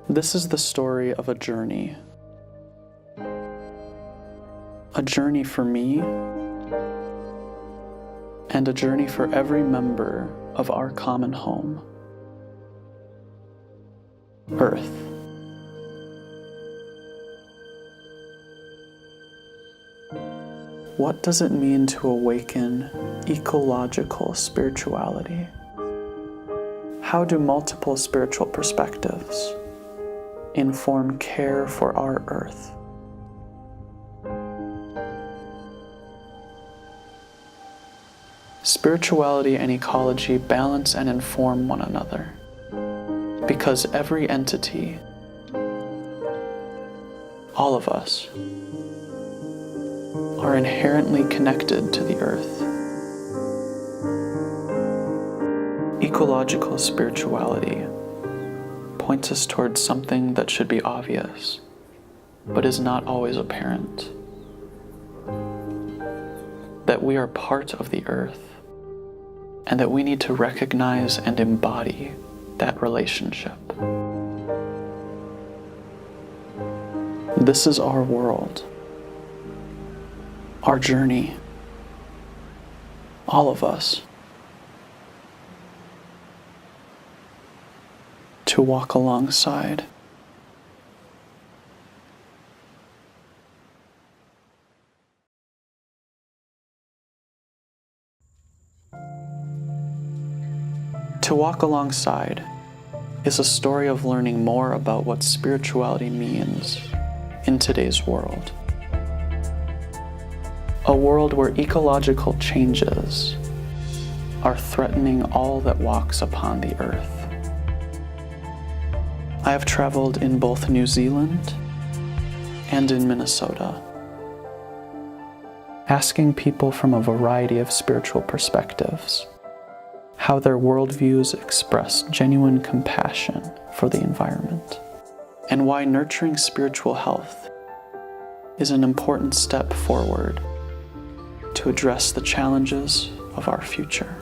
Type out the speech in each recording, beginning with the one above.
This is the story of a journey for me, and a journey for every member of our common home, Earth. What does it mean to awaken ecological spirituality? How do multiple spiritual perspectives inform care for our Earth? Spirituality and ecology balance and inform one another, because every entity, all of us, are inherently connected to the Earth. Ecological spirituality points us towards something that should be obvious, but is not always apparent. That we are part of the Earth, and that we need to recognize and embody that relationship. This is our world, our journey, all of us, to walk alongside. To walk alongside is a story of learning more about what spirituality means in today's world. A world where ecological changes are threatening all that walks upon the earth. I have traveled in both New Zealand and in Minnesota, asking people from a variety of spiritual perspectives how their worldviews express genuine compassion for the environment, and why nurturing spiritual health is an important step forward to address the challenges of our future.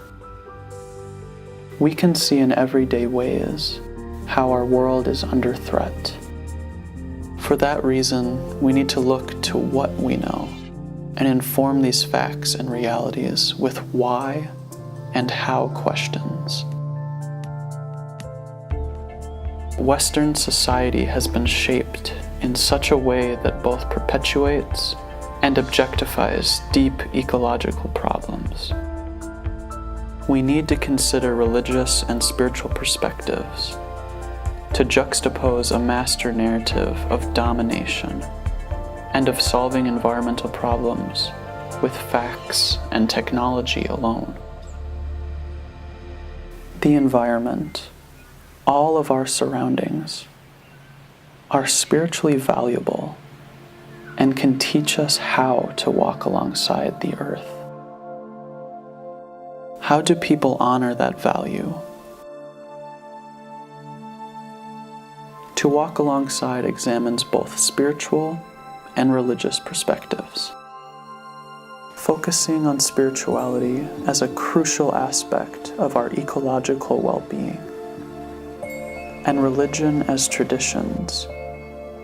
We can see in everyday ways how our world is under threat. For that reason, we need to look to what we know and inform these facts and realities with why and how questions. Western society has been shaped in such a way that both perpetuates and objectifies deep ecological problems. We need to consider religious and spiritual perspectives to juxtapose a master narrative of domination and of solving environmental problems with facts and technology alone. The environment, all of our surroundings, are spiritually valuable and can teach us how to walk alongside the earth. How do people honor that value? To walk alongside examines both spiritual and religious perspectives, focusing on spirituality as a crucial aspect of our ecological well-being, and religion as traditions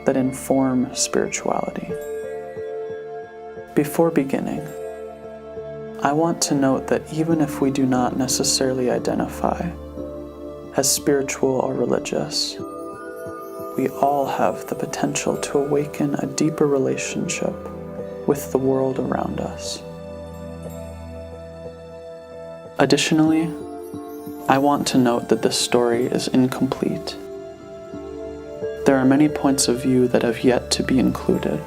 that inform spirituality. Before beginning, I want to note that even if we do not necessarily identify as spiritual or religious, we all have the potential to awaken a deeper relationship with the world around us. Additionally, I want to note that this story is incomplete. There are many points of view that have yet to be included,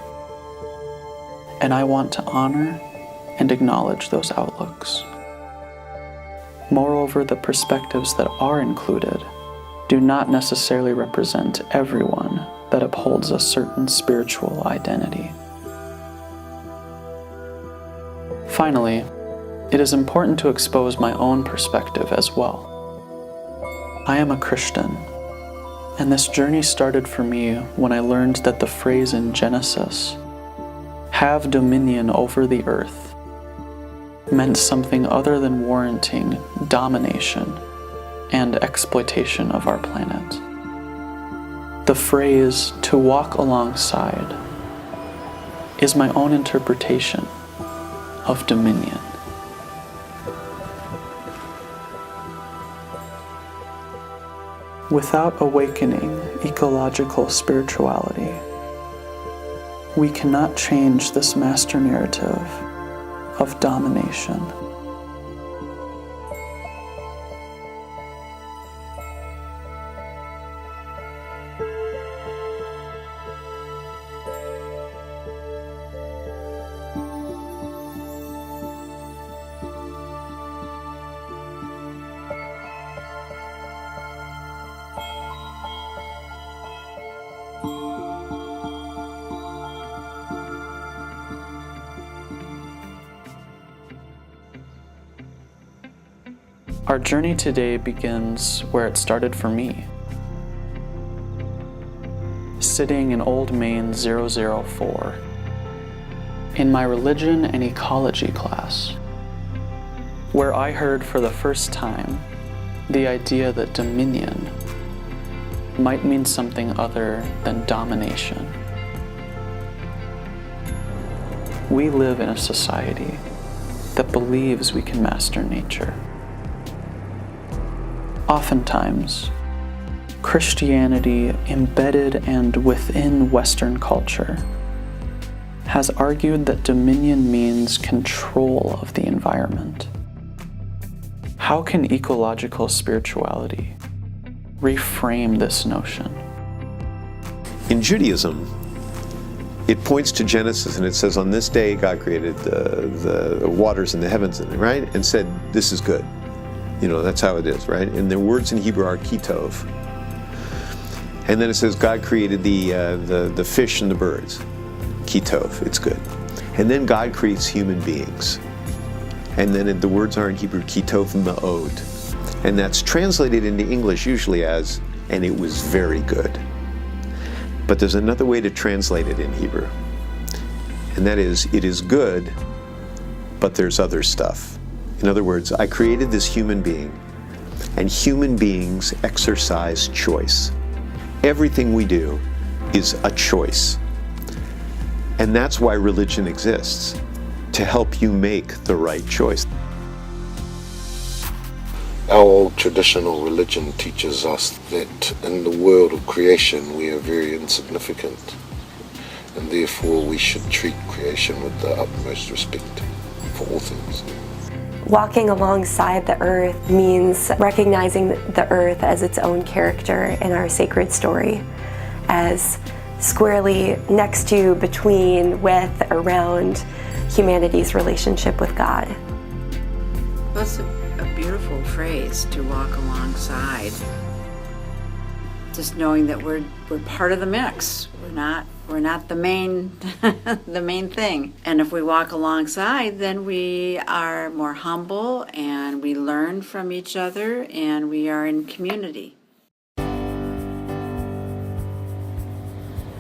and I want to honor and acknowledge those outlooks. Moreover, the perspectives that are included do not necessarily represent everyone that upholds a certain spiritual identity. Finally, it is important to expose my own perspective as well. I am a Christian, And this journey started for me when I learned that the phrase in Genesis, "have dominion over the earth," meant something other than warranting domination and exploitation of our planet. The phrase, "to walk alongside," is my own interpretation of dominion. Without awakening ecological spirituality, we cannot change this master narrative of domination. Our journey today begins where it started for me. Sitting in Old Main 004, in my religion and ecology class, where I heard for the first time the idea that dominion might mean something other than domination. We live in a society that believes we can master nature. Oftentimes, Christianity, embedded and within Western culture, has argued that dominion means control of the environment. How can ecological spirituality reframe this notion? In Judaism, it points to Genesis and it says, on this day God created the waters and the heavens, right? And said, this is good. You know, that's how it is, right? And the words in Hebrew are kitov. And then it says God created the fish and the birds. Kitov, it's good. And then God creates human beings. And then the words are in Hebrew kitov ma'od. And that's translated into English usually as, and it was very good. But there's another way to translate it in Hebrew. And that is, it is good, but there's other stuff. In other words, I created this human being, and human beings exercise choice. Everything we do is a choice. And that's why religion exists, to help you make the right choice. Our old traditional religion teaches us that in the world of creation we are very insignificant, and therefore we should treat creation with the utmost respect for all things. Walking alongside the earth means recognizing the earth as its own character in our sacred story, as squarely next to, between, with, around humanity's relationship with God. That's a beautiful phrase, to walk alongside. Just knowing that we're part of the mix. We're not the main the main thing. And if we walk alongside, then we are more humble and we learn from each other and we are in community.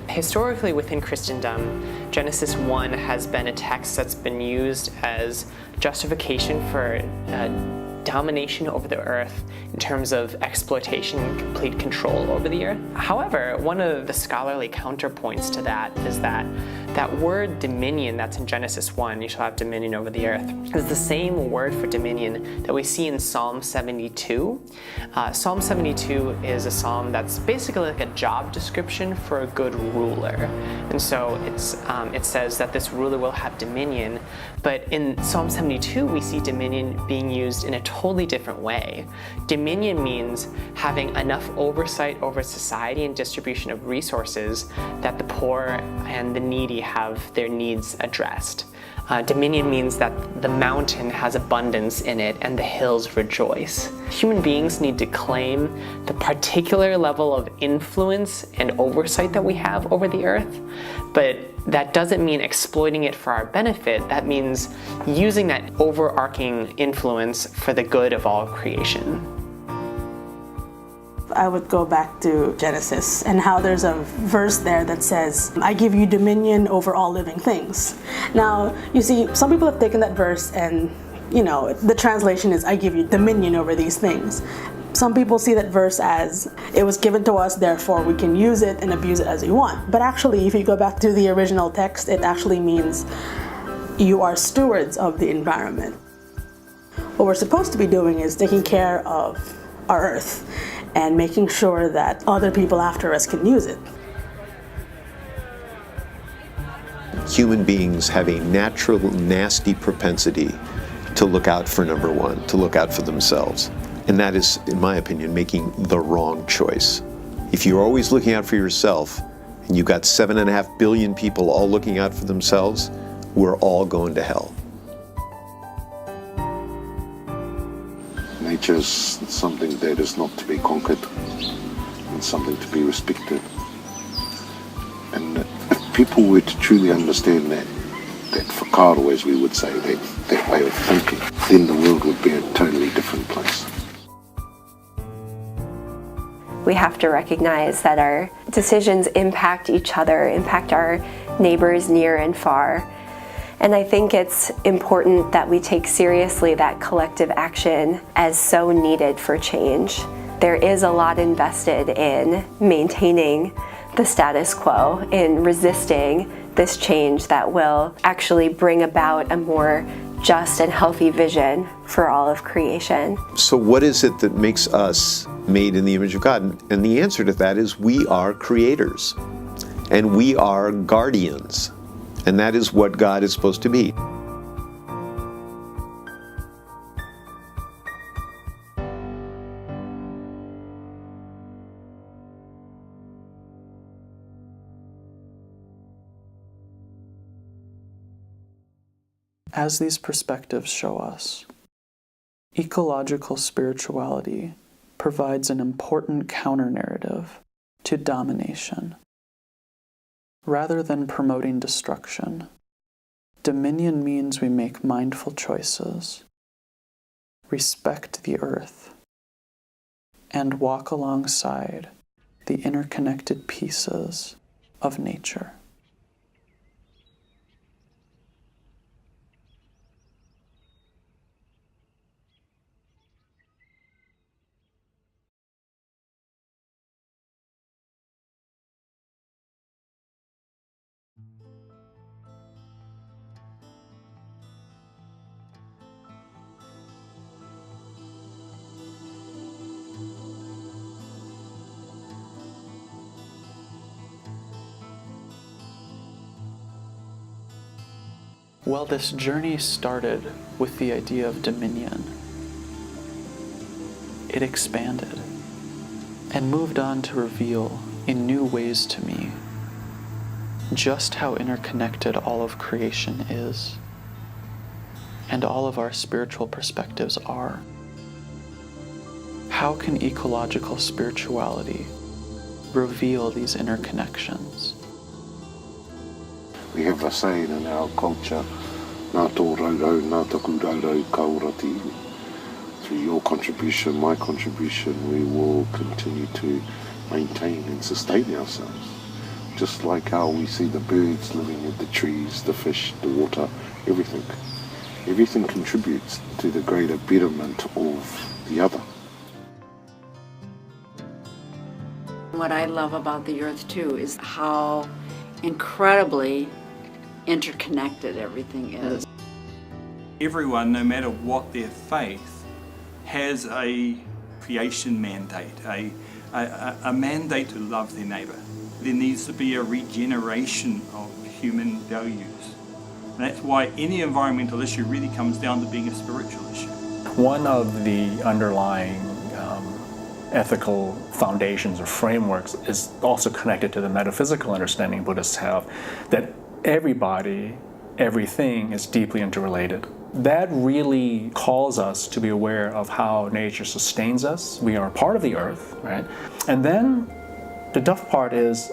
Historically within Christendom, Genesis 1 has been a text that's been used as justification for domination over the earth in terms of exploitation and complete control over the earth. However, one of the scholarly counterpoints to that is that that word dominion that's in Genesis 1, you shall have dominion over the earth, is the same word for dominion that we see in Psalm 72. Psalm 72 is a psalm that's basically like a job description for a good ruler. And so it says that this ruler will have dominion, but in Psalm 72 we see dominion being used in a totally different way. Dominion means having enough oversight over society and distribution of resources that the poor and the needy have their needs addressed. Dominion means that the mountain has abundance in it and the hills rejoice. Human beings need to claim the particular level of influence and oversight that we have over the earth, but that doesn't mean exploiting it for our benefit. That means using that overarching influence for the good of all creation. I would go back to Genesis and how there's a verse there that says, I give you dominion over all living things. Now, you see, some people have taken that verse and, the translation is, I give you dominion over these things. Some people see that verse as, it was given to us, therefore we can use it and abuse it as we want. But actually, if you go back to the original text, it actually means you are stewards of the environment. What we're supposed to be doing is taking care of our earth and making sure that other people after us can use it. Human beings have a natural, nasty propensity to look out for number one, to look out for themselves. And that is, in my opinion, making the wrong choice. If you're always looking out for yourself, and you've got 7.5 billion people all looking out for themselves, we're all going to hell. Nature is something that is not to be conquered and something to be respected. And if people were to truly understand that whakaaro, as we would say, that way of thinking, then the world would be a totally different place. We have to recognize that our decisions impact each other, impact our neighbors near and far. And I think it's important that we take seriously that collective action as so needed for change. There is a lot invested in maintaining the status quo, in resisting this change that will actually bring about a more just and healthy vision for all of creation. So what is it that makes us made in the image of God? And the answer to that is we are creators and we are guardians. And that is what God is supposed to be. As these perspectives show us, ecological spirituality provides an important counter-narrative to domination. Rather than promoting destruction, dominion means we make mindful choices, respect the earth, and walk alongside the interconnected pieces of nature. Well, this journey started with the idea of dominion. It expanded and moved on to reveal in new ways to me just how interconnected all of creation is and all of our spiritual perspectives are. How can ecological spirituality reveal these interconnections? We have a saying in our culture, nā tō raurau, nā taku raurau, ka ora te iwi. Through your contribution, my contribution, we will continue to maintain and sustain ourselves. Just like how we see the birds living with the trees, the fish, the water, everything. Everything contributes to the greater betterment of the other. What I love about the earth too is how incredibly interconnected everything is. Everyone, no matter what their faith, has a creation mandate, a mandate to love their neighbour. There needs to be a regeneration of human values. And that's why any environmental issue really comes down to being a spiritual issue. One of the underlying ethical foundations or frameworks is also connected to the metaphysical understanding Buddhists have, that everybody, everything is deeply interrelated. That really calls us to be aware of how nature sustains us. We are part of the earth, right? And then the tough part is,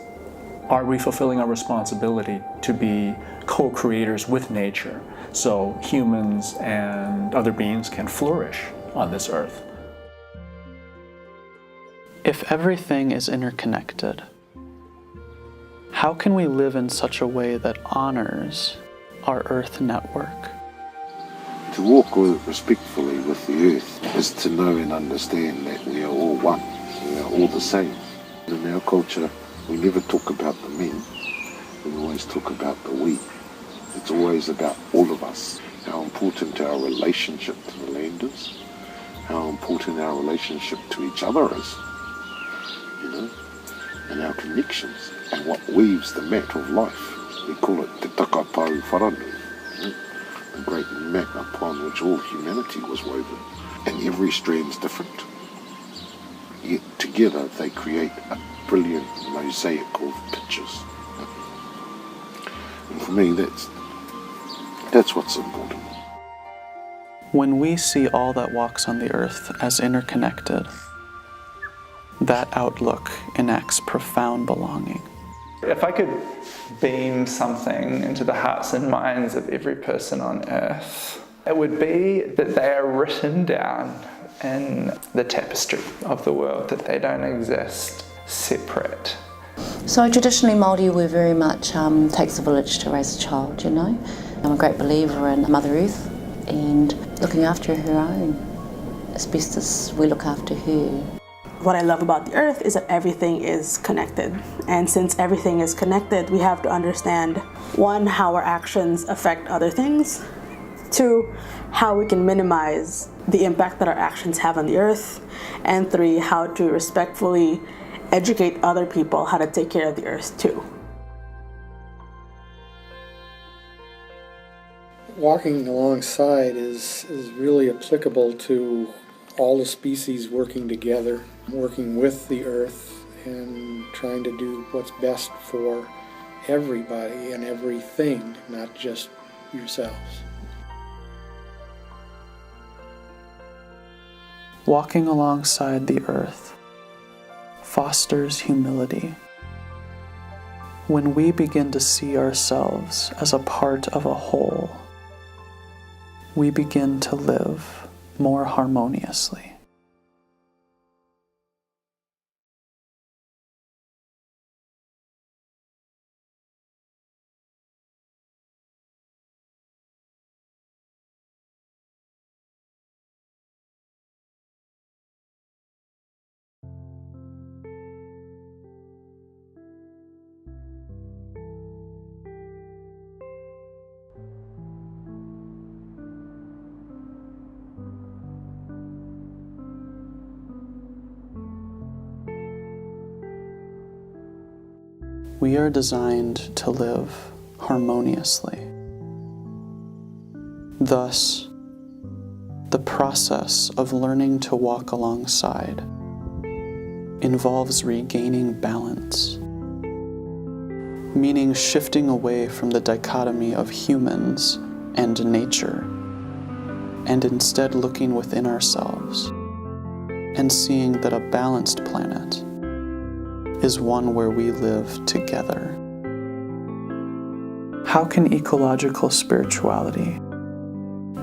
are we fulfilling our responsibility to be co-creators with nature so humans and other beings can flourish on this earth? If everything is interconnected, how can we live in such a way that honors our Earth network? To walk respectfully with the earth is to know and understand that we are all one. We are all the same. In our culture, we never talk about the men. We always talk about the we. It's always about all of us. How important our relationship to the land is. How important our relationship to each other is. You know, and our connections. And what weaves the mat of life. We call it te takapau wharanu. The great mat upon which all humanity was woven. And every strand's different. Yet together they create a brilliant mosaic of pictures. And for me, that's what's important. When we see all that walks on the earth as interconnected, that outlook enacts profound belonging. If I could beam something into the hearts and minds of every person on earth, it would be that they are written down in the tapestry of the world, that they don't exist separate. So traditionally Māori, we're very much takes a village to raise a child, you know. I'm a great believer in Mother Earth and looking after her own as best as we look after her. What I love about the earth is that everything is connected. And since everything is connected, we have to understand, one, how our actions affect other things. Two, how we can minimize the impact that our actions have on the earth. And three, how to respectfully educate other people how to take care of the earth too. Walking alongside is really applicable to all the species working together, working with the earth and trying to do what's best for everybody and everything, not just yourselves. Walking alongside the earth fosters humility. When we begin to see ourselves as a part of a whole, we begin to live more harmoniously. We are designed to live harmoniously. Thus, the process of learning to walk alongside involves regaining balance, meaning shifting away from the dichotomy of humans and nature, and instead looking within ourselves and seeing that a balanced planet is one where we live together. How can ecological spirituality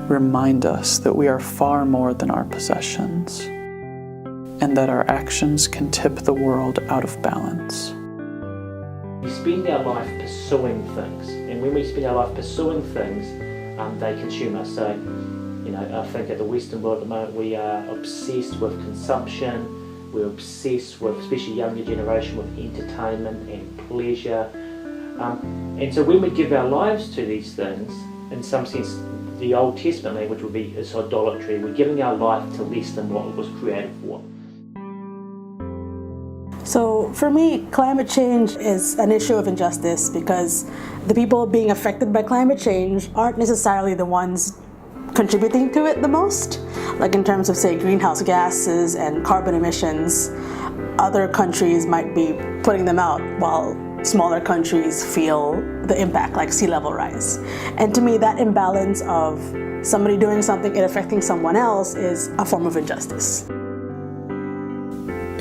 remind us that we are far more than our possessions and that our actions can tip the world out of balance? We spend our life pursuing things, and when we spend our life pursuing things, they consume us. So, I think at the Western world at the moment we are obsessed with consumption. We're obsessed with, especially younger generation, with entertainment and pleasure. And so when we give our lives to these things, in some sense, the Old Testament language would be is idolatry. We're giving our life to less than what it was created for. So for me, climate change is an issue of injustice because the people being affected by climate change aren't necessarily the ones contributing to it the most. Like in terms of, say, greenhouse gases and carbon emissions, other countries might be putting them out while smaller countries feel the impact, like sea level rise. And to me, that imbalance of somebody doing something and affecting someone else is a form of injustice.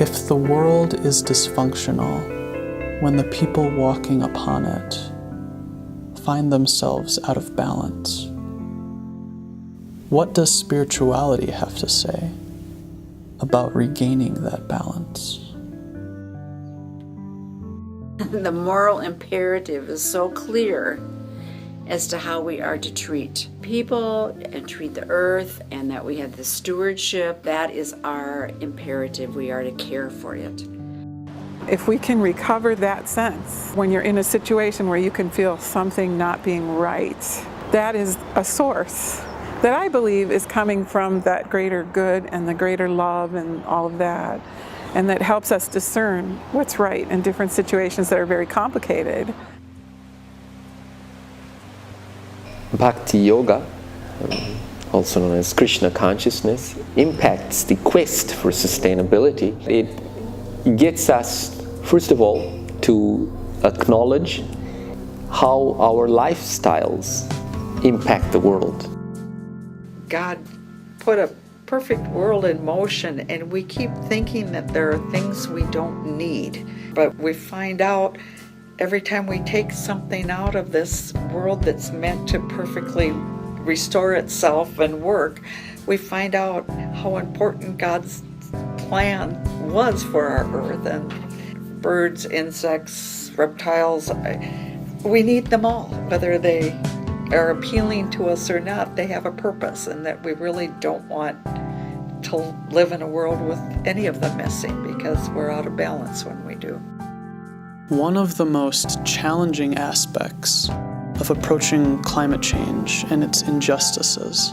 If the world is dysfunctional when the people walking upon it find themselves out of balance, what does spirituality have to say about regaining that balance? The moral imperative is so clear as to how we are to treat people and treat the earth, and that we have the stewardship. That is our imperative. We are to care for it. If we can recover that sense when you're in a situation where you can feel something not being right, that is a source that I believe is coming from that greater good and the greater love and all of that. And that helps us discern what's right in different situations that are very complicated. Bhakti Yoga, also known as Krishna consciousness, impacts the quest for sustainability. It gets us, first of all, to acknowledge how our lifestyles impact the world. God put a perfect world in motion, and we keep thinking that there are things we don't need. But we find out every time we take something out of this world that's meant to perfectly restore itself and work, we find out how important God's plan was for our earth. And birds, insects, reptiles, we need them all. Whether they are appealing to us or not, they have a purpose, and that we really don't want to live in a world with any of them missing, because we're out of balance when we do. One of the most challenging aspects of approaching climate change and its injustices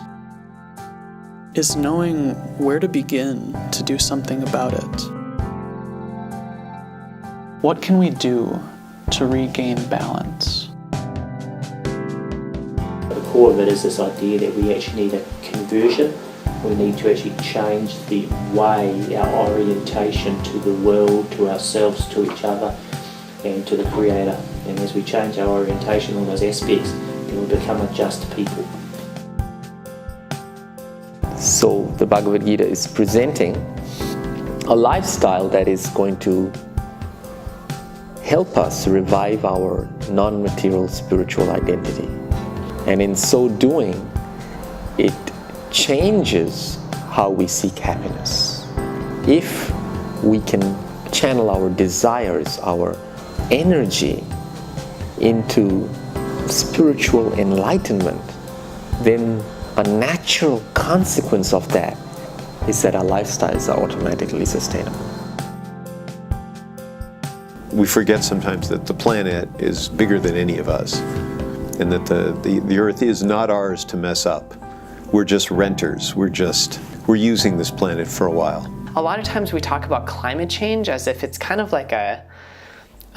is knowing where to begin to do something about it. What can we do to regain balance? The core of it is this idea that we actually need a conversion. We need to actually change the way, our orientation to the world, to ourselves, to each other, and to the Creator. And as we change our orientation on those aspects, then we become a just people. So the Bhagavad Gita is presenting a lifestyle that is going to help us revive our non-material spiritual identity. And in so doing, it changes how we seek happiness. If we can channel our desires, our energy into spiritual enlightenment, then a natural consequence of that is that our lifestyles are automatically sustainable. We forget sometimes that the planet is bigger than any of us, and that the earth is not ours to mess up. We're just renters. We're using this planet for a while. A lot of times we talk about climate change as if it's kind of like a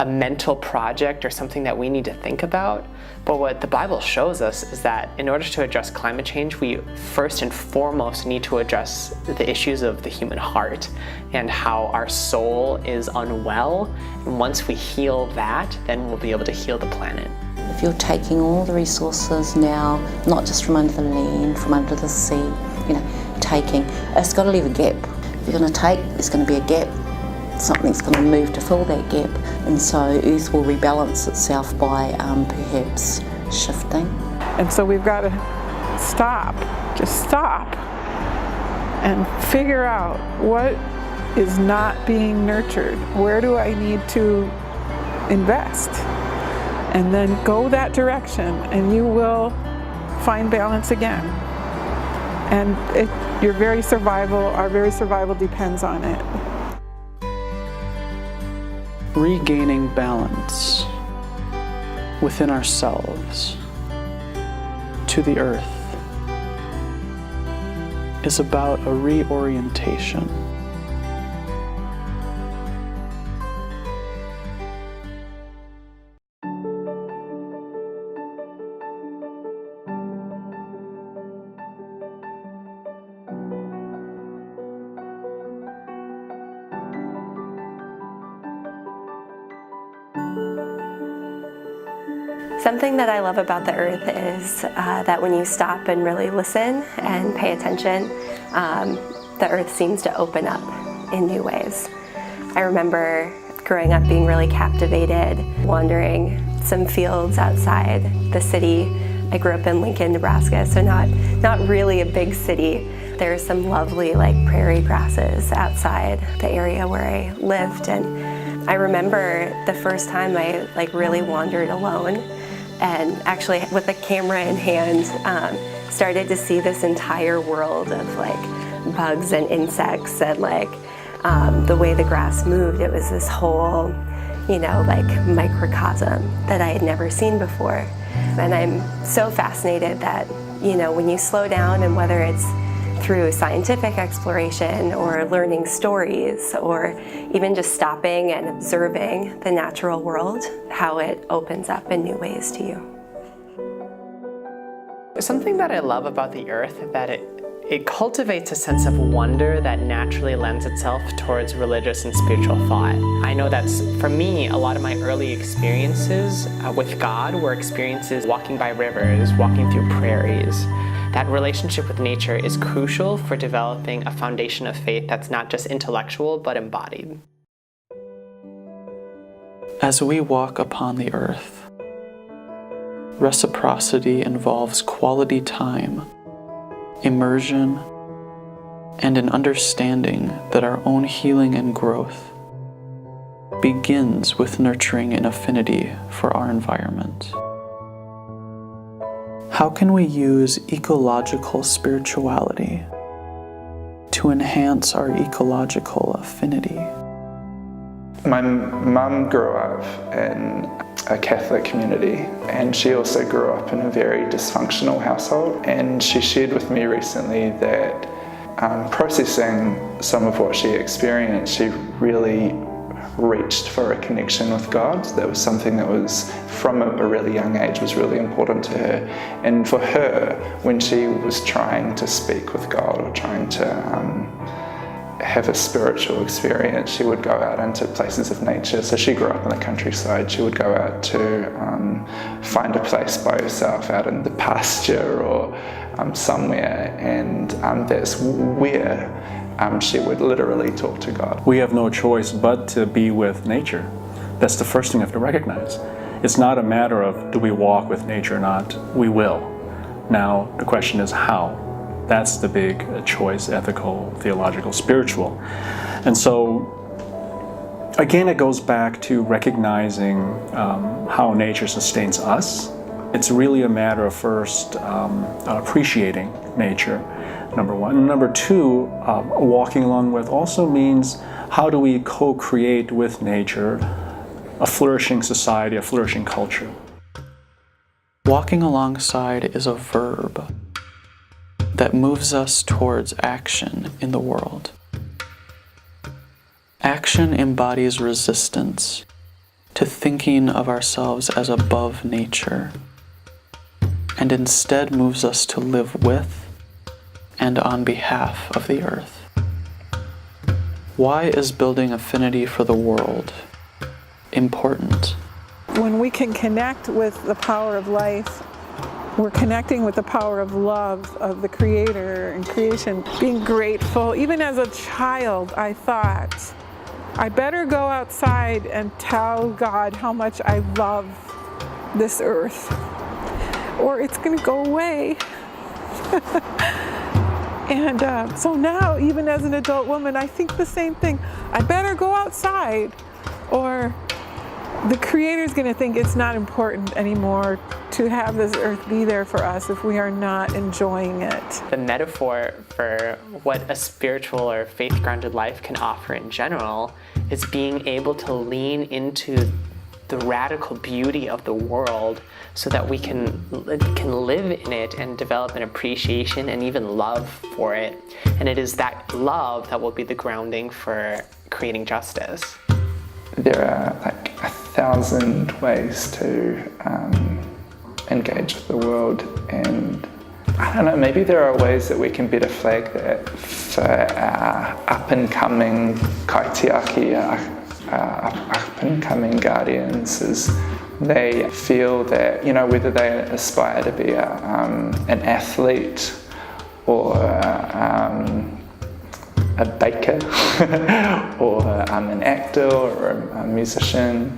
mental project or something that we need to think about. But what the Bible shows us is that in order to address climate change, we first and foremost need to address the issues of the human heart and how our soul is unwell. And once we heal that, then we'll be able to heal the planet. If you're taking all the resources now, not just from under the land, from under the sea, taking, it's got to leave a gap. If you're going to take, there's going to be a gap. Something's going to move to fill that gap. And so Earth will rebalance itself by perhaps shifting. And so we've got to stop, just stop, and figure out what is not being nurtured. Where do I need to invest? And then go that direction, and you will find balance again. And our very survival depends on it. Regaining balance within ourselves to the earth is about a reorientation. Something that I love about the earth is that when you stop and really listen and pay attention, the earth seems to open up in new ways. I remember growing up being really captivated, wandering some fields outside the city. I grew up in Lincoln, Nebraska, so not really a big city. There's some lovely prairie grasses outside the area where I lived, and I remember the first time I really wandered alone, and actually with a camera in hand, started to see this entire world of bugs and insects and the way the grass moved. It was this whole, microcosm that I had never seen before. And I'm so fascinated that, when you slow down, and whether it's through scientific exploration or learning stories or even just stopping and observing the natural world, how it opens up in new ways to you. Something that I love about the earth is that it cultivates a sense of wonder that naturally lends itself towards religious and spiritual thought. I know that's, for me, a lot of my early experiences with God were experiences walking by rivers, walking through prairies. That relationship with nature is crucial for developing a foundation of faith that's not just intellectual, but embodied. As we walk upon the earth, reciprocity involves quality time, immersion, and an understanding that our own healing and growth begins with nurturing an affinity for our environment. How can we use ecological spirituality to enhance our ecological affinity? My mum grew up in a Catholic community, and she also grew up in a very dysfunctional household, and she shared with me recently that processing some of what she experienced, she really reached for a connection with God. That was something that was, from a really young age, was really important to her. And for her, when she was trying to speak with God or trying to have a spiritual experience, she would go out into places of nature. So she grew up in the countryside. She would go out to find a place by herself out in the pasture or somewhere, and that's where she would literally talk to God. We have no choice but to be with nature. That's the first thing we have to recognize. It's not a matter of do we walk with nature or not. We will. Now, the question is how. That's the big choice, ethical, theological, spiritual. And so, again, it goes back to recognizing how nature sustains us. It's really a matter of first appreciating nature, number one. And number two, walking along with also means how do we co-create with nature a flourishing society, a flourishing culture. Walking alongside is a verb that moves us towards action in the world. Action embodies resistance to thinking of ourselves as above nature, and instead moves us to live with and on behalf of the earth. Why is building affinity for the world important? When we can connect with the power of life, we're connecting with the power of love, of the Creator and creation. Being grateful. Even as a child, I thought, I better go outside and tell God how much I love this earth, or it's going to go away. And so now, even as an adult woman, I think the same thing. I better go outside, or the Creator's going to think it's not important anymore to have this earth be there for us if we are not enjoying it. The metaphor for what a spiritual or faith-grounded life can offer in general is being able to lean into the radical beauty of the world so that we can live in it and develop an appreciation and even love for it. And it is that love that will be the grounding for creating justice. There are like 1,000 ways to engage with the world, and I don't know, maybe there are ways that we can better flag that for our up-and-coming kaitiaki, up-and-coming guardians, as they feel that, you know, whether they aspire to be an athlete or a baker or an actor or a musician,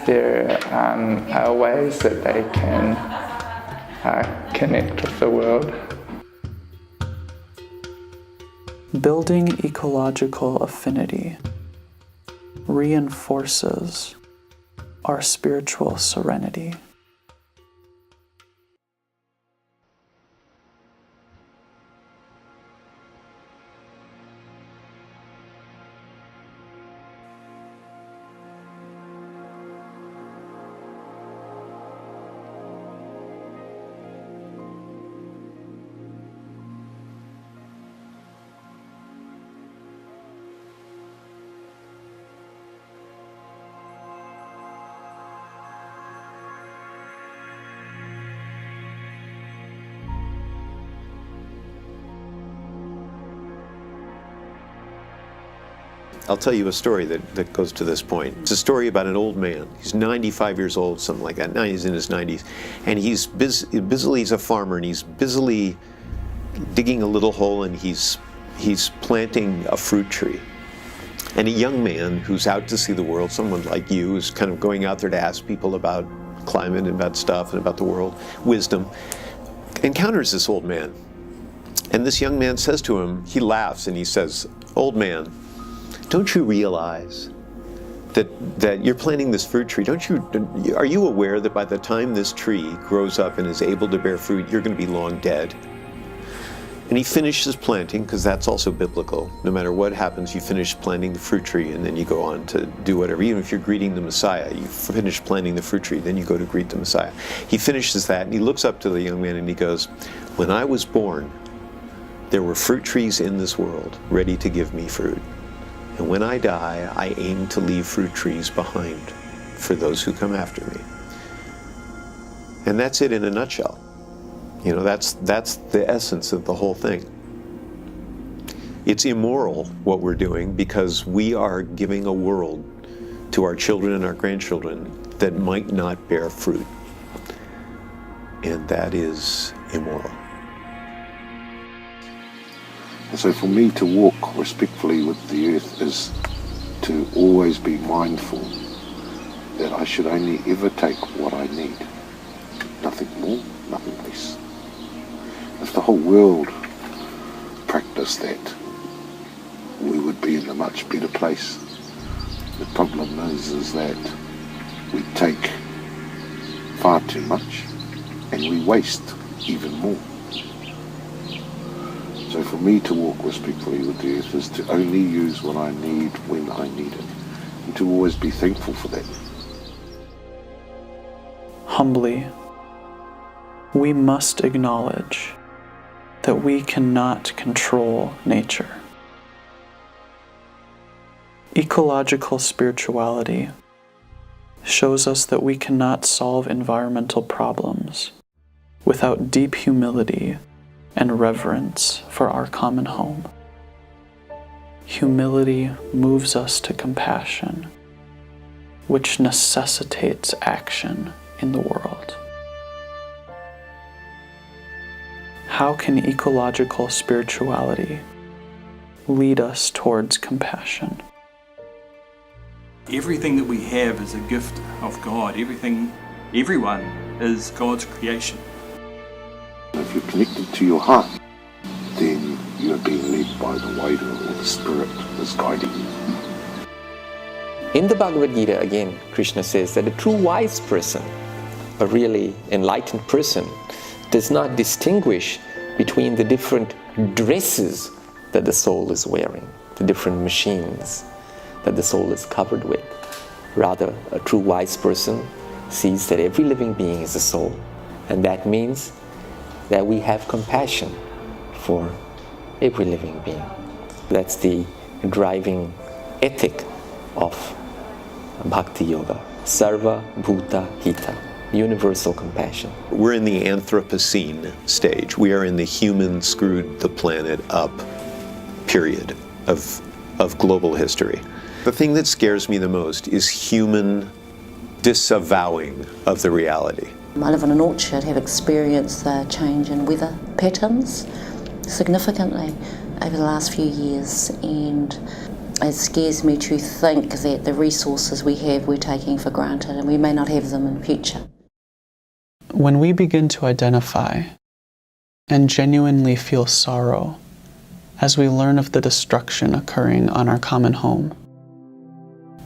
there are ways that they can connect with the world. Building ecological affinity reinforces our spiritual serenity. I'll tell you a story that goes to this point. It's a story about an old man. He's 95 years old, something like that. Now he's in his 90s. And he's he's a farmer, and he's busily digging a little hole, and he's planting a fruit tree. And a young man who's out to see the world, someone like you, who's kind of going out there to ask people about climate and about stuff and about the world, wisdom, encounters this old man. And this young man says to him, he laughs and he says, "Old man, don't you realize that you're planting this fruit tree? Are you aware that by the time this tree grows up and is able to bear fruit, you're going to be long dead?" And he finishes planting, because that's also biblical. No matter what happens, you finish planting the fruit tree and then you go on to do whatever. Even if you're greeting the Messiah, you finish planting the fruit tree, then you go to greet the Messiah. He finishes that and he looks up to the young man and he goes, "When I was born, there were fruit trees in this world ready to give me fruit. And when I die, I aim to leave fruit trees behind for those who come after me." And that's it in a nutshell. You know, that's the essence of the whole thing. It's immoral what we're doing, because we are giving a world to our children and our grandchildren that might not bear fruit. And that is immoral. And so for me to walk respectfully with the earth is to always be mindful that I should only ever take what I need. Nothing more, nothing less. If the whole world practiced that, we would be in a much better place. The problem is that we take far too much and we waste even more. So for me to walk respectfully with the earth is to only use what I need when I need it, and to always be thankful for that. Humbly, we must acknowledge that we cannot control nature. Ecological spirituality shows us that we cannot solve environmental problems without deep humility and reverence for our common home. Humility moves us to compassion, which necessitates action in the world. How can ecological spirituality lead us towards compassion? Everything that we have is a gift of God. Everyone is God's creation. If you're connected to your heart, then you're being led by the way or the Spirit is guiding you. In the Bhagavad Gita, again, Krishna says that a true wise person, a really enlightened person, does not distinguish between the different dresses that the soul is wearing, the different machines that the soul is covered with. Rather, a true wise person sees that every living being is a soul, and that means that we have compassion for every living being. That's the driving ethic of Bhakti Yoga. Sarva Bhuta Hita. Universal compassion. We're in the Anthropocene stage. We are in the human screwed the planet up period of global history. The thing that scares me the most is human disavowing of the reality. I live in an orchard, have experienced the change in weather patterns significantly over the last few years, and it scares me to think that the resources we have we're taking for granted and we may not have them in the future. When we begin to identify and genuinely feel sorrow as we learn of the destruction occurring on our common home,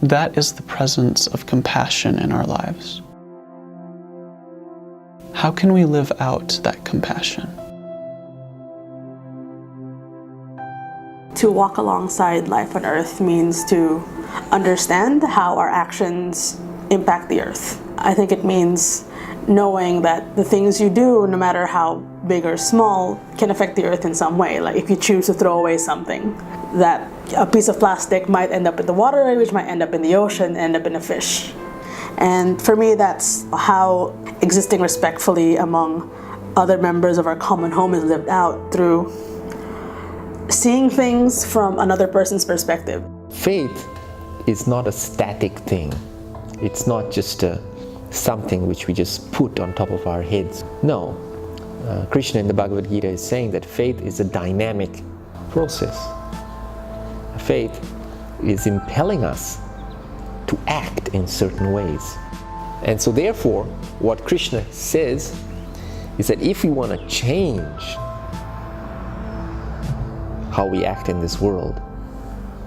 That is the presence of compassion in our lives. How can we live out that compassion? To walk alongside life on Earth means to understand how our actions impact the Earth. I think it means knowing that the things you do, no matter how big or small, can affect the Earth in some way. Like if you choose to throw away something, that a piece of plastic might end up in the water, which might end up in the ocean, end up in a fish. And for me, that's how existing respectfully among other members of our common home is lived out, through seeing things from another person's perspective. Faith is not a static thing. It's not just something which we just put on top of our heads. No, Krishna in the Bhagavad Gita is saying that faith is a dynamic process. Faith is impelling us to act in certain ways. And so therefore, what Krishna says is that if we want to change how we act in this world,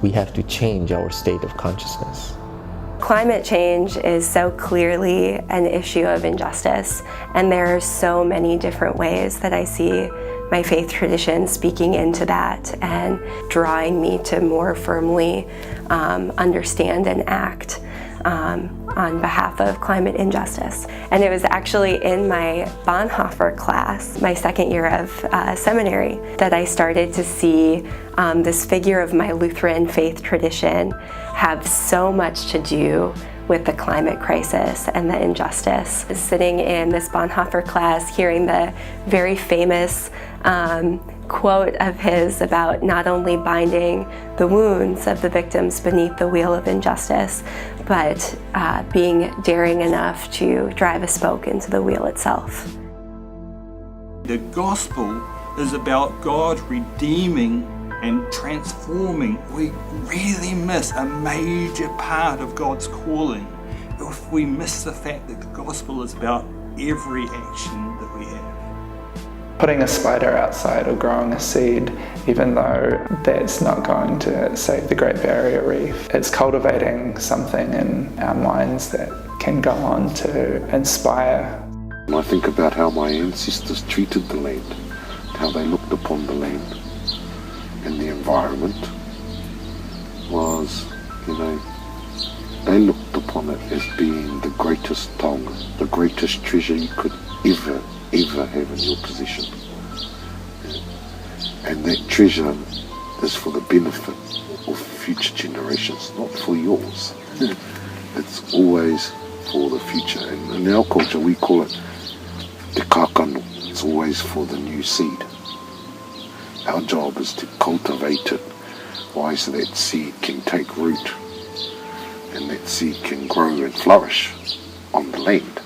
we have to change our state of consciousness. Climate change is so clearly an issue of injustice, and there are so many different ways that I see my faith tradition speaking into that and drawing me to more firmly understand and act on behalf of climate injustice. And it was actually in my Bonhoeffer class, my second year of seminary, that I started to see this figure of my Lutheran faith tradition have so much to do with the climate crisis and the injustice. Sitting in this Bonhoeffer class, hearing the very famous quote of his about not only binding the wounds of the victims beneath the wheel of injustice, but being daring enough to drive a spoke into the wheel itself. The gospel is about God redeeming and transforming. We really miss a major part of God's calling if we miss the fact that the gospel is about every action that we have. Putting a spider outside or growing a seed, even though that's not going to save the Great Barrier Reef, it's cultivating something in our minds that can go on to inspire. And I think about how my ancestors treated the land, how they looked upon the land and the environment was, they looked upon it as being the greatest tonga, the greatest treasure you could ever have in your possession. And that treasure is for the benefit of future generations, not for yours. It's always for the future. And in our culture we call it te kakano. It's always for the new seed. Our job is to cultivate it so that seed can take root and that seed can grow and flourish on the land.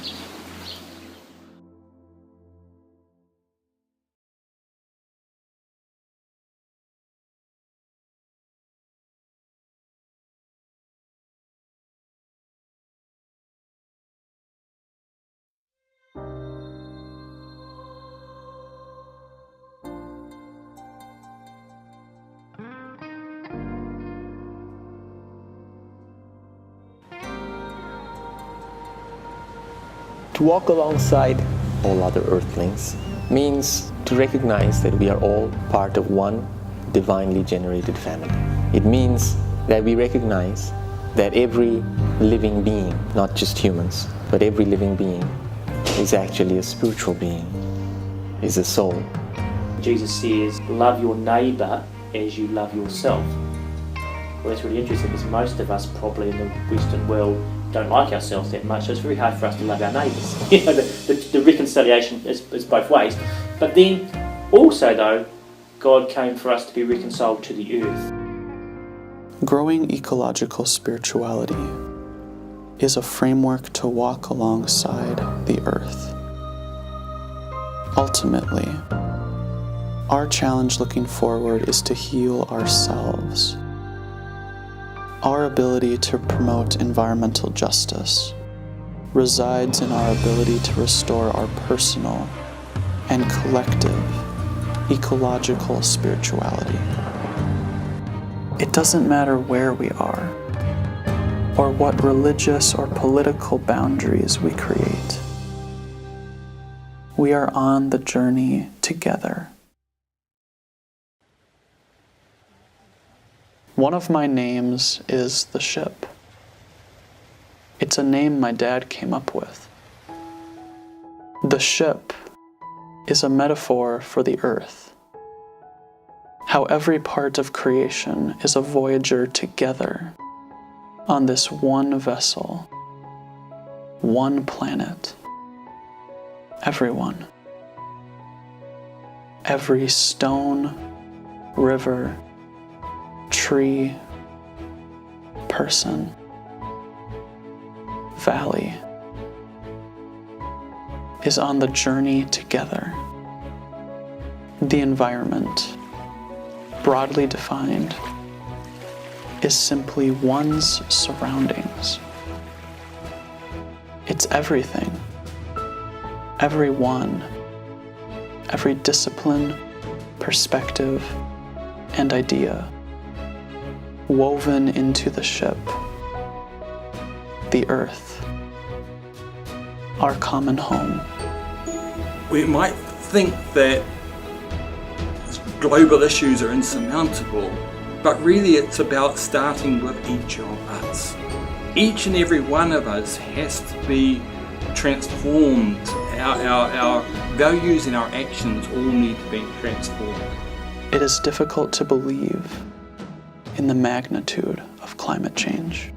To walk alongside all other earthlings means to recognize that we are all part of one divinely generated family. It means that we recognize that every living being, not just humans, but every living being is actually a spiritual being, is a soul. Jesus says, love your neighbour as you love yourself. Well, that's really interesting because most of us probably in the Western world don't like ourselves that much, so it's very hard for us to love our neighbours. The reconciliation is both ways. But then also though, God came for us to be reconciled to the earth. Growing ecological spirituality is a framework to walk alongside the earth. Ultimately, our challenge looking forward is to heal ourselves. Our ability to promote environmental justice resides in our ability to restore our personal and collective ecological spirituality. It doesn't matter where we are. or what religious or political boundaries we create. We are on the journey together. One of my names is the ship. It's a name my dad came up with. The ship is a metaphor for the earth. How every part of creation is a voyager together on this one vessel, one planet, everyone. Every stone, river, tree, person, valley is on the journey together. The environment, broadly defined, is simply one's surroundings. It's everything, everyone, every discipline, perspective, and idea woven into the ship, the earth, our common home. We might think that global issues are insurmountable, but really it's about starting with each of us. Each and every one of us has to be transformed. Our values and our actions all need to be transformed. It is difficult to believe in the magnitude of climate change.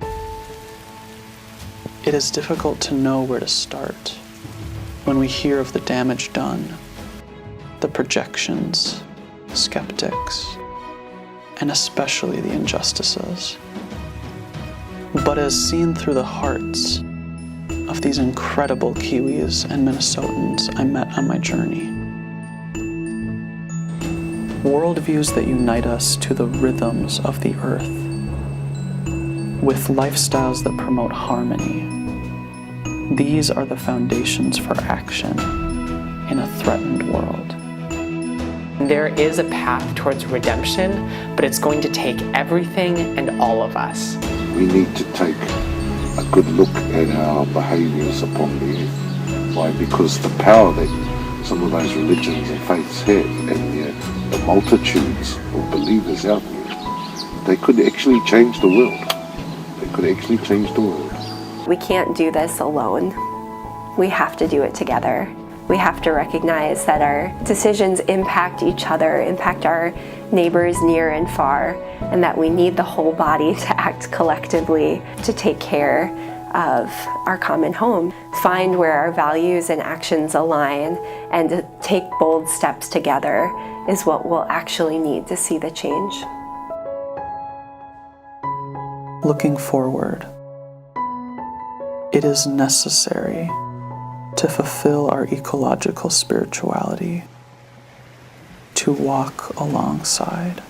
It is difficult to know where to start when we hear of the damage done, the projections, skeptics, and especially the injustices. But as seen through the hearts of these incredible Kiwis and Minnesotans I met on my journey, worldviews that unite us to the rhythms of the earth, with lifestyles that promote harmony, these are the foundations for action in a threatened world. There is a path towards redemption, but it's going to take everything and all of us. We need to take a good look at our behaviours upon the earth. Why? Because the power that some of those religions and faiths have, and the multitudes of believers out there, they could actually change the world. They could actually change the world. We can't do this alone. We have to do it together. We have to recognize that our decisions impact each other, impact our neighbors near and far, and that we need the whole body to act collectively to take care of our common home, find where our values and actions align, and to take bold steps together is what we'll actually need to see the change. Looking forward, it is necessary to fulfill our ecological spirituality, to walk alongside.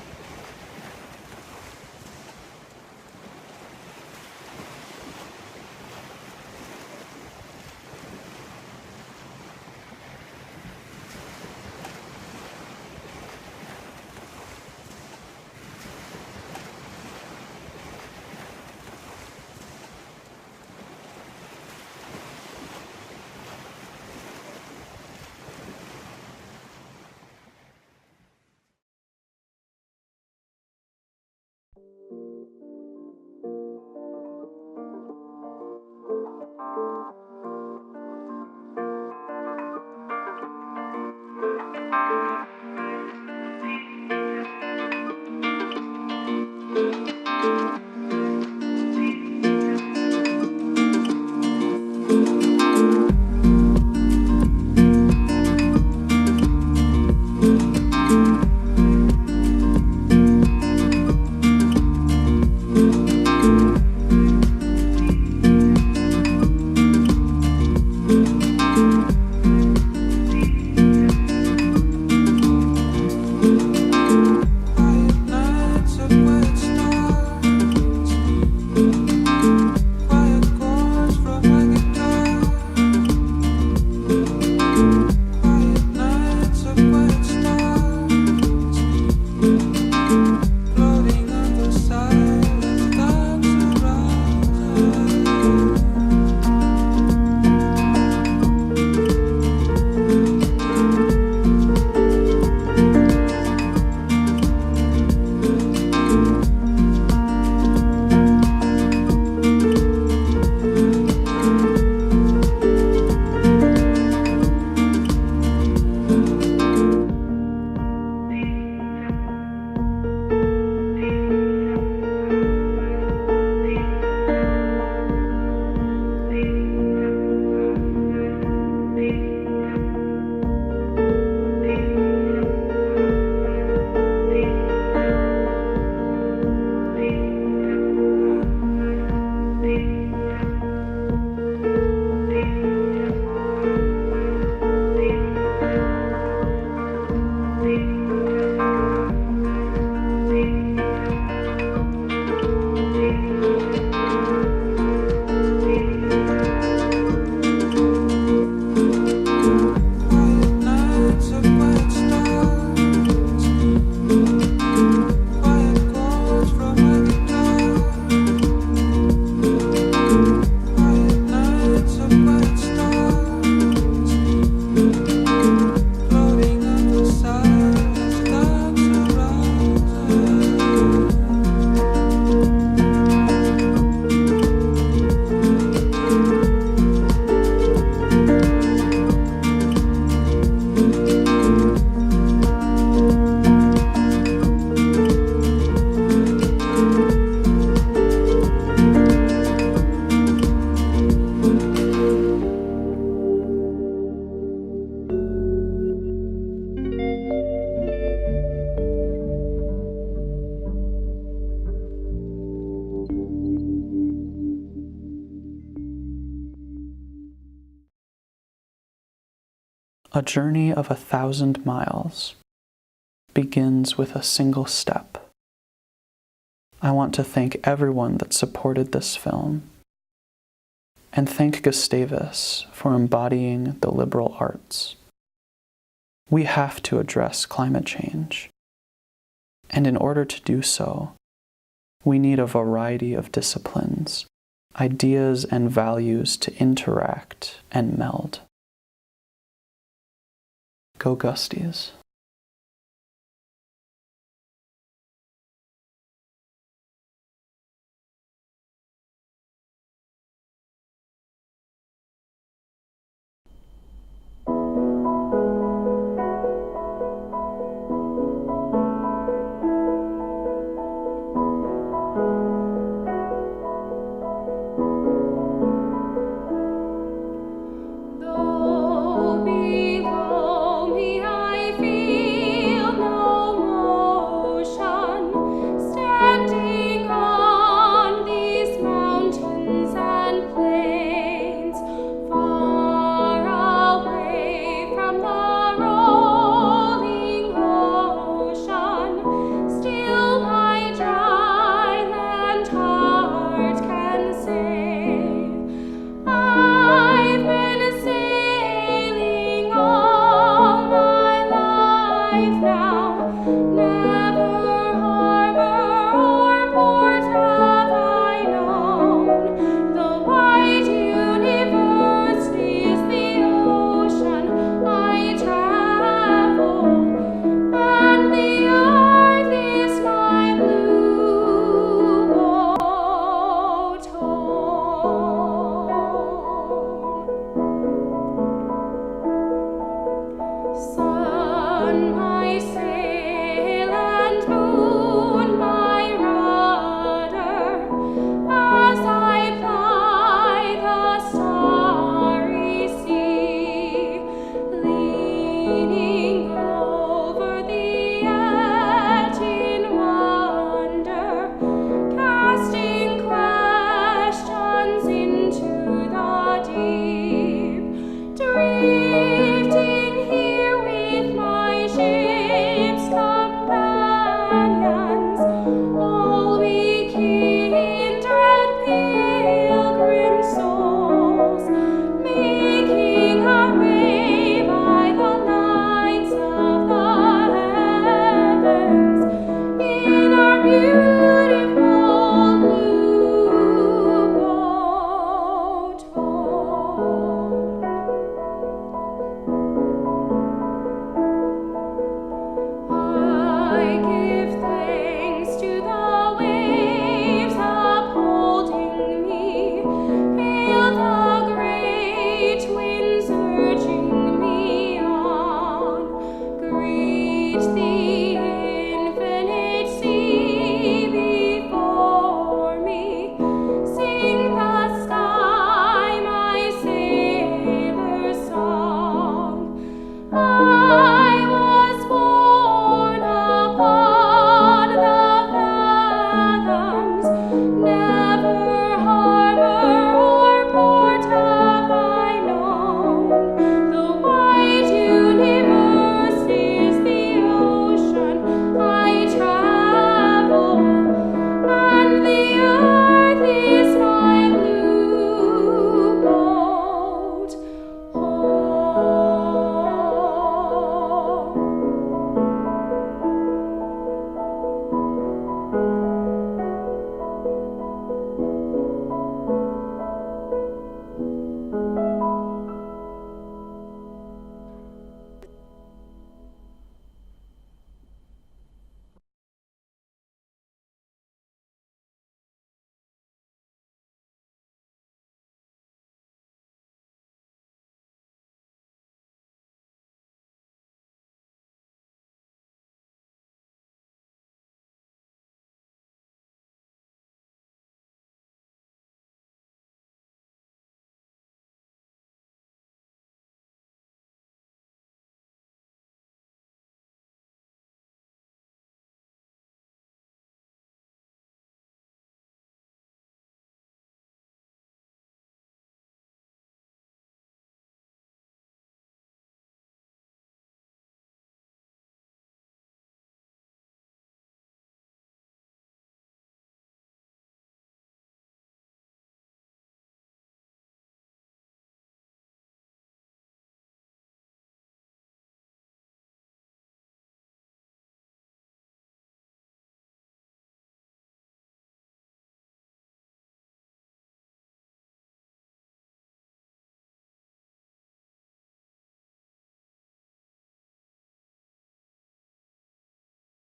A journey of 1,000 miles begins with a single step. I want to thank everyone that supported this film, and thank Gustavus for embodying the liberal arts. We have to address climate change, and in order to do so, we need a variety of disciplines, ideas, and values to interact and meld. Go Gusties.